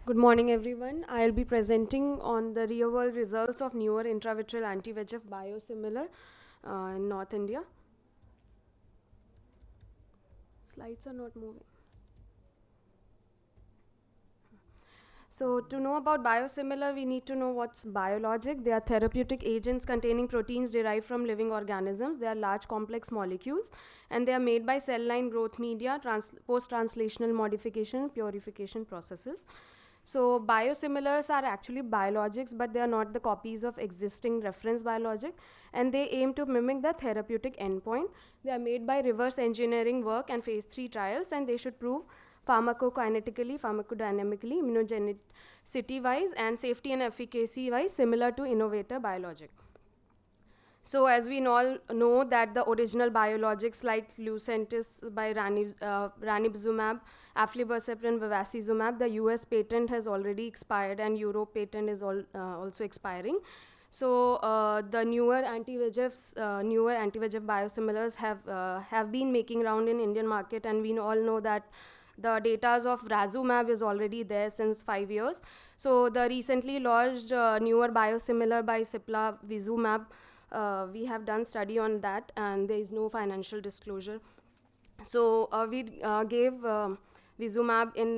Good morning, everyone. I'll be presenting on the real-world results of newer intravitreal anti-VEGF biosimilar in North India. Slides are not moving. So to know about biosimilar, we need to know what's biologic. They are therapeutic agents containing proteins derived from living organisms. They are large complex molecules, and they are made by cell line growth media, post-translational modification, purification processes. So biosimilars are actually biologics, but they are not the copies of existing reference biologic, and they aim to mimic the therapeutic endpoint. They are made by reverse engineering work and phase 3 trials, and they should prove pharmacokinetically, pharmacodynamically, immunogenicity-wise, and safety and efficacy-wise similar to innovator biologic. So as we all know that the original biologics like Lucentis by ranibizumab, aflibercept and bevacizumab, the US patent has already expired and Europe patent is also expiring. So the newer anti-VEGF biosimilars have been making round in Indian market, and we all know that the data of razumab is already there since 5 years. So the recently launched newer biosimilar by Cipla-vizumab, we have done study on that, and there is no financial disclosure. So we gave vizumab in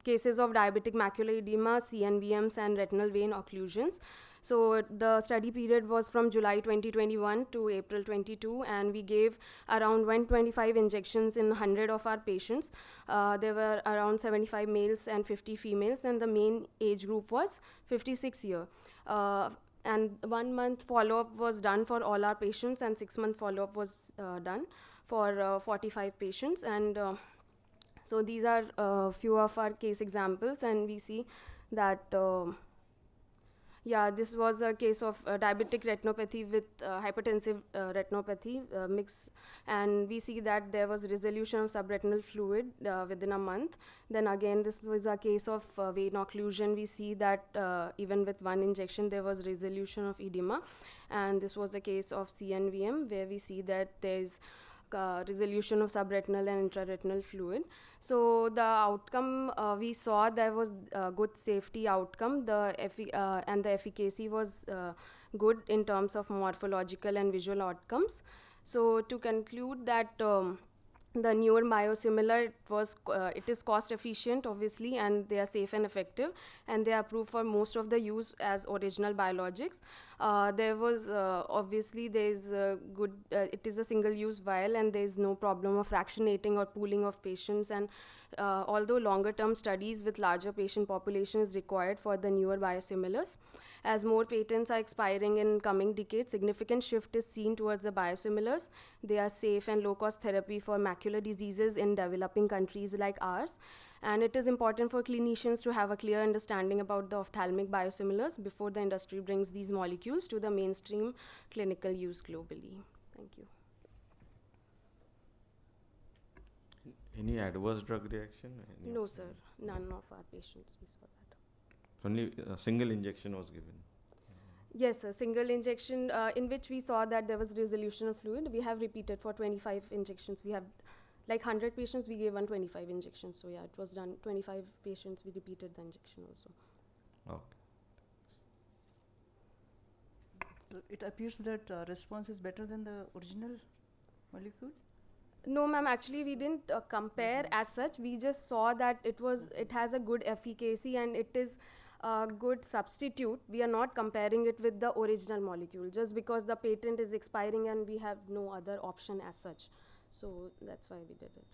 cases of diabetic macular edema, CNVMs, and retinal vein occlusions. So the study period was from July 2021 to April 22, and we gave around 125 injections in 100 of our patients. There were around 75 males and 50 females, and the main age group was 56 years. And 1 month follow-up was done for all our patients, and 6-month follow-up was done for 45 patients. And so these are a few of our case examples, and we see that this was a case of diabetic retinopathy with hypertensive retinopathy mix, and we see that there was resolution of subretinal fluid within a month. Then again, this was a case of vein occlusion. We see that even with one injection, there was resolution of edema, and this was a case of CNVM, where we see that there is resolution of subretinal and intraretinal fluid. So the outcome, we saw there was good safety outcome, and the efficacy was good in terms of morphological and visual outcomes. So to conclude that the newer biosimilar, it is cost efficient obviously, and they are safe and effective, and they are approved for most of the use as original biologics. There was obviously there is good, it is a single use vial, and there is no problem of fractionating or pooling of patients. And although longer term studies with larger patient population is required for the newer biosimilars, as more patents are expiring in coming decades, significant shift is seen towards the biosimilars. They are safe and low-cost therapy for macular diseases in developing countries like ours. And it is important for clinicians to have a clear understanding about the ophthalmic biosimilars before the industry brings these molecules to the mainstream clinical use globally. Thank you. Any adverse drug reaction? No, sir. None of our patients we saw that. Only a single injection was given. Yes, a single injection in which we saw that there was resolution of fluid. We have repeated for 25 injections. We have like 100 patients, we gave 125 injections. So yeah, it was done. 25 patients, we repeated the injection also. Okay. So it appears that response is better than the original molecule? No, ma'am, actually we didn't compare as such. We just saw that it has a good efficacy, and it is a good substitute. We are not comparing it with the original molecule just because the patent is expiring and we have no other option as such. So that's why we did it.